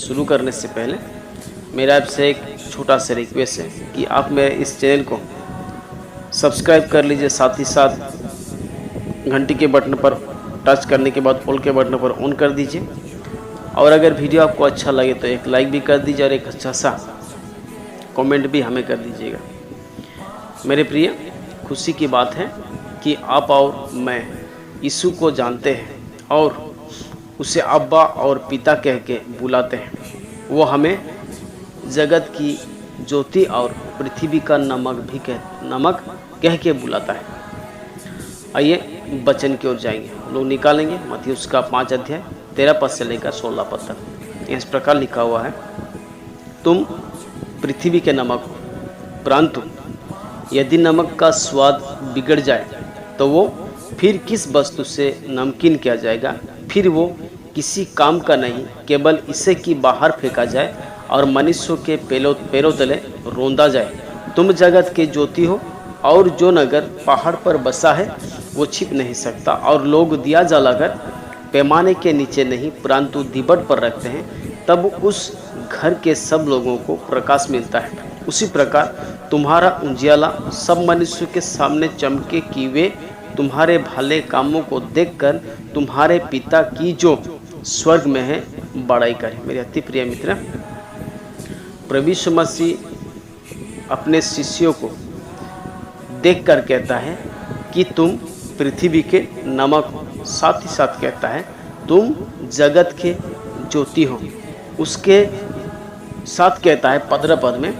शुरू करने से पहले मेरा आपसे एक छोटा सा रिक्वेस्ट है कि आप मेरे इस चैनल को सब्सक्राइब कर लीजिए, साथ ही साथ घंटी के बटन पर टच करने के बाद ऑल के बटन पर ऑन कर दीजिए। और अगर वीडियो आपको अच्छा लगे तो एक लाइक भी कर दीजिए और एक अच्छा सा कमेंट भी हमें कर दीजिएगा। मेरे प्रिय, खुशी की बात है कि आप और मैं यीशु को जानते हैं और उसे अब्बा और पिता कह के बुलाते हैं। वो हमें जगत की ज्योति और पृथ्वी का नमक कह के बुलाता है। आइए वचन की ओर जाएंगे। हम लोग निकालेंगे मत्ती उसका 5 अध्याय 13 पद से लेकर 16 पद तक। इस प्रकार लिखा हुआ है, तुम पृथ्वी के नमक हो, परंतु यदि नमक का स्वाद बिगड़ जाए तो वो फिर किस वस्तु से नमकीन किया जाएगा? फिर वो किसी काम का नहीं, केवल इसे कि बाहर फेंका जाए और मनुष्यों के पैरों तले रौंदा जाए। तुम जगत के ज्योति हो, और जो नगर पहाड़ पर बसा है वो छिप नहीं सकता। और लोग दिया जलाकर पैमाने के नीचे नहीं परंतु दीपट पर रखते हैं, तब उस घर के सब लोगों को प्रकाश मिलता है। उसी प्रकार तुम्हारा उजियाला सब मनुष्यों के सामने चमके कि वे तुम्हारे भले कामों को देखकर तुम्हारे पिता की जो स्वर्ग में है बड़ाई करें। मेरे अति प्रिय मित्र, प्रभु यीशु मसीह अपने शिष्यों को देखकर कहता है कि तुम पृथ्वी के नमक हो, साथ ही साथ कहता है तुम जगत के ज्योति हो। उसके साथ कहता है 15 पद में,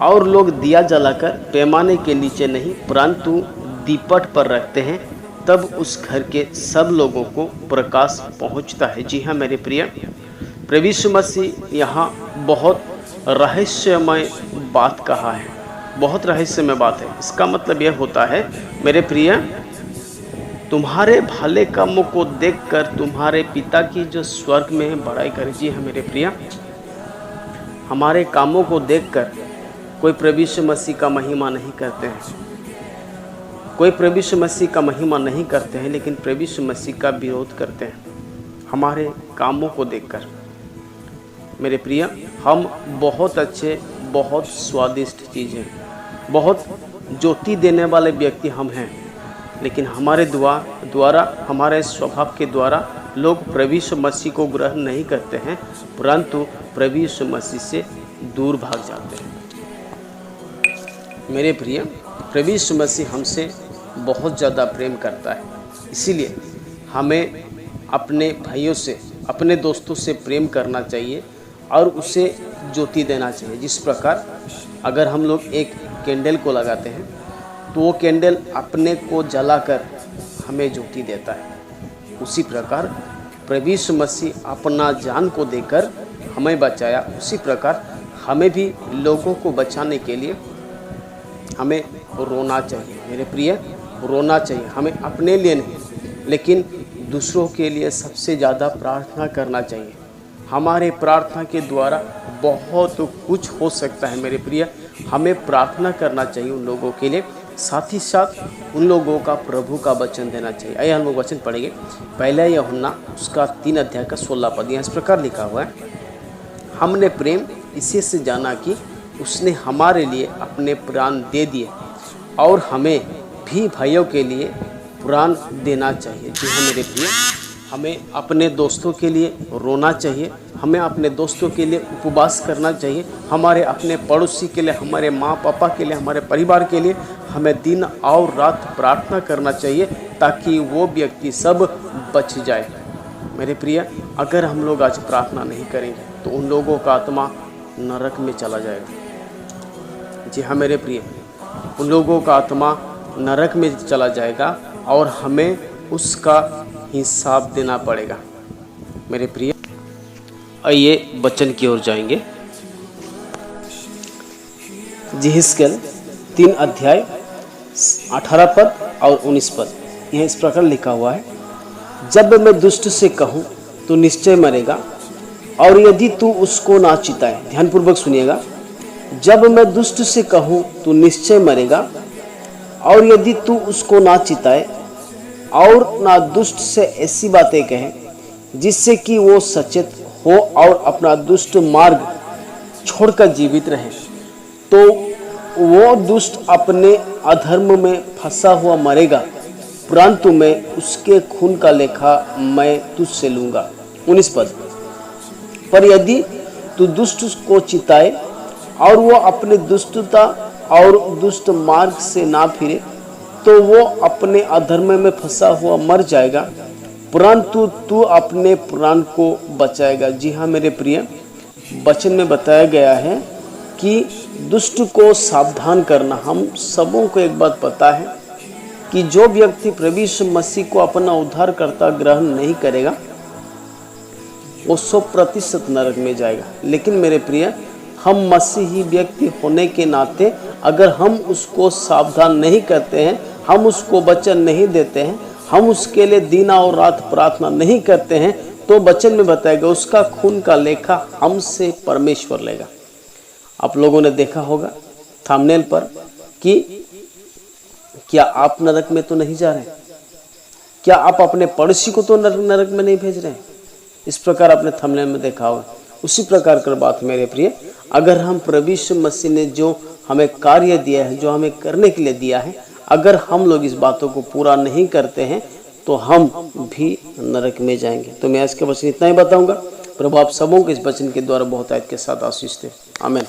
और लोग दिया जलाकर पैमाने के नीचे नहीं परंतु दीपट पर रखते हैं, तब उस घर के सब लोगों को प्रकाश पहुंचता है। जी हाँ मेरे प्रिय, प्रभु यीशु मसीह यहाँ बहुत रहस्यमय बात कहा है, बहुत रहस्यमय बात है। इसका मतलब यह होता है मेरे प्रिय, तुम्हारे भले कामों को देखकर तुम्हारे पिता की जो स्वर्ग में है बड़ाई करे। जी हाँ मेरे प्रिय, हमारे कामों को देखकर कोई प्रभु यीशु मसीह का महिमा नहीं करते हैं, कोई प्रभु यीशु मसीह का महिमा नहीं करते हैं, लेकिन प्रभु यीशु मसीह का विरोध करते हैं हमारे कामों को देखकर। मेरे प्रिय, हम बहुत अच्छे, बहुत स्वादिष्ट चीज़ें, बहुत ज्योति देने वाले व्यक्ति हम हैं, लेकिन हमारे द्वारा हमारे स्वभाव के द्वारा लोग प्रभु यीशु मसीह को ग्रहण नहीं करते हैं, परंतु प्रभु यीशु मसीह से दूर भाग जाते हैं। मेरे प्रिय, प्रभु यीशु मसीह हमसे बहुत ज़्यादा प्रेम करता है, इसीलिए हमें अपने भाइयों से, अपने दोस्तों से प्रेम करना चाहिए और उसे ज्योति देना चाहिए। जिस प्रकार अगर हम लोग एक कैंडल को लगाते हैं तो वो कैंडल अपने को जलाकर हमें ज्योति देता है, उसी प्रकार प्रभु यीशु मसीह अपना जान को देकर हमें बचाया। उसी प्रकार हमें भी लोगों को बचाने के लिए हमें रोना चाहिए। मेरे प्रिय, रोना चाहिए हमें अपने लिए नहीं, लेकिन दूसरों के लिए सबसे ज़्यादा प्रार्थना करना चाहिए। हमारे प्रार्थना के द्वारा बहुत कुछ हो सकता है। मेरे प्रिय, हमें प्रार्थना करना चाहिए उन लोगों के लिए, साथ ही साथ उन लोगों का प्रभु का वचन देना चाहिए। आइए हम लोग वचन पढ़ेंगे। पहला यूहन्ना उसका 3 अध्याय का 16 पद। यहाँ इस प्रकार लिखा हुआ है, हमने प्रेम इसी से जाना कि उसने हमारे लिए अपने प्राण दे दिए, और हमें भी भाइयों के लिए प्राण देना चाहिए। जी हाँ मेरे प्रिय, हमें अपने दोस्तों के लिए रोना चाहिए, हमें अपने दोस्तों के लिए उपवास करना चाहिए, हमारे अपने पड़ोसी के लिए, हमारे माँ पापा के लिए, हमारे परिवार के लिए हमें दिन और रात प्रार्थना करना चाहिए, ताकि वो व्यक्ति सब बच जाए। मेरे प्रिय, अगर हम लोग आज प्रार्थना नहीं करेंगे तो उन लोगों का आत्मा नरक में चला जाएगा। जी हाँ मेरे प्रिय, उन लोगों का आत्मा नरक में चला जाएगा और हमें उसका हिसाब देना पड़ेगा। मेरे प्रिय, आइए वचन की ओर जाएंगे। यहेजकेल 3 अध्याय 18 पद और 19 पद। यह इस प्रकार लिखा हुआ है, जब मैं दुष्ट से कहूँ तो निश्चय मरेगा, और यदि तू उसको ना चिताए। ध्यानपूर्वक सुनिएगा, जब मैं दुष्ट से कहूँ तो निश्चय मरेगा, और यदि तू उसको ना चिताए और ना दुष्ट से ऐसी बातें कहे जिससे कि वो सचेत हो और अपना दुष्ट मार्ग छोड़कर जीवित रहे। तो वो दुष्ट अपने अधर्म में फंसा हुआ मरेगा, परंतु मैं उसके खून का लेखा मैं तुझसे लूंगा। 19 पद, पर यदि तू दुष्ट को चिताए और वो अपने दुष्टता और दुष्ट मार्ग से ना फिरे, तो वो अपने अधर्म में फंसा हुआ मर जाएगा, परंतु तू अपने प्राण को बचाएगा। जी हाँ मेरे प्रिय, वचन में बताया गया है कि दुष्ट को सावधान करना। हम सबों को एक बात पता है कि जो व्यक्ति प्रभु यीशु मसीह को अपना उद्धारकर्ता ग्रहण नहीं करेगा वो 100% नरक में जाएगा। लेकिन मेरे प्रिय, हम मसीही व्यक्ति होने के नाते अगर हम उसको सावधान नहीं करते हैं, हम उसको वचन नहीं देते हैं, हम उसके लिए दिन और रात प्रार्थना नहीं करते हैं, तो वचन में बताएगा उसका खून का लेखा हमसे परमेश्वर लेगा। आप लोगों ने देखा होगा थंबनेल पर कि क्या आप नरक में तो नहीं जा रहे, क्या आप अपने पड़ोसी को तो नरक में नहीं भेज रहे हैं। इस प्रकार आपने थंबनेल में देखा होगा। उसी प्रकार कर बात मेरे प्रिय, अगर हम प्रभु यीशु मसीह ने जो हमें कार्य दिया है, जो हमें करने के लिए दिया है, अगर हम लोग इस बातों को पूरा नहीं करते हैं तो हम भी नरक में जाएंगे। तो मैं आज के वचन इतना ही बताऊंगा। प्रभु आप सबों को इस वचन के द्वारा बहुत आयत के साथ आशीष दे। आमीन।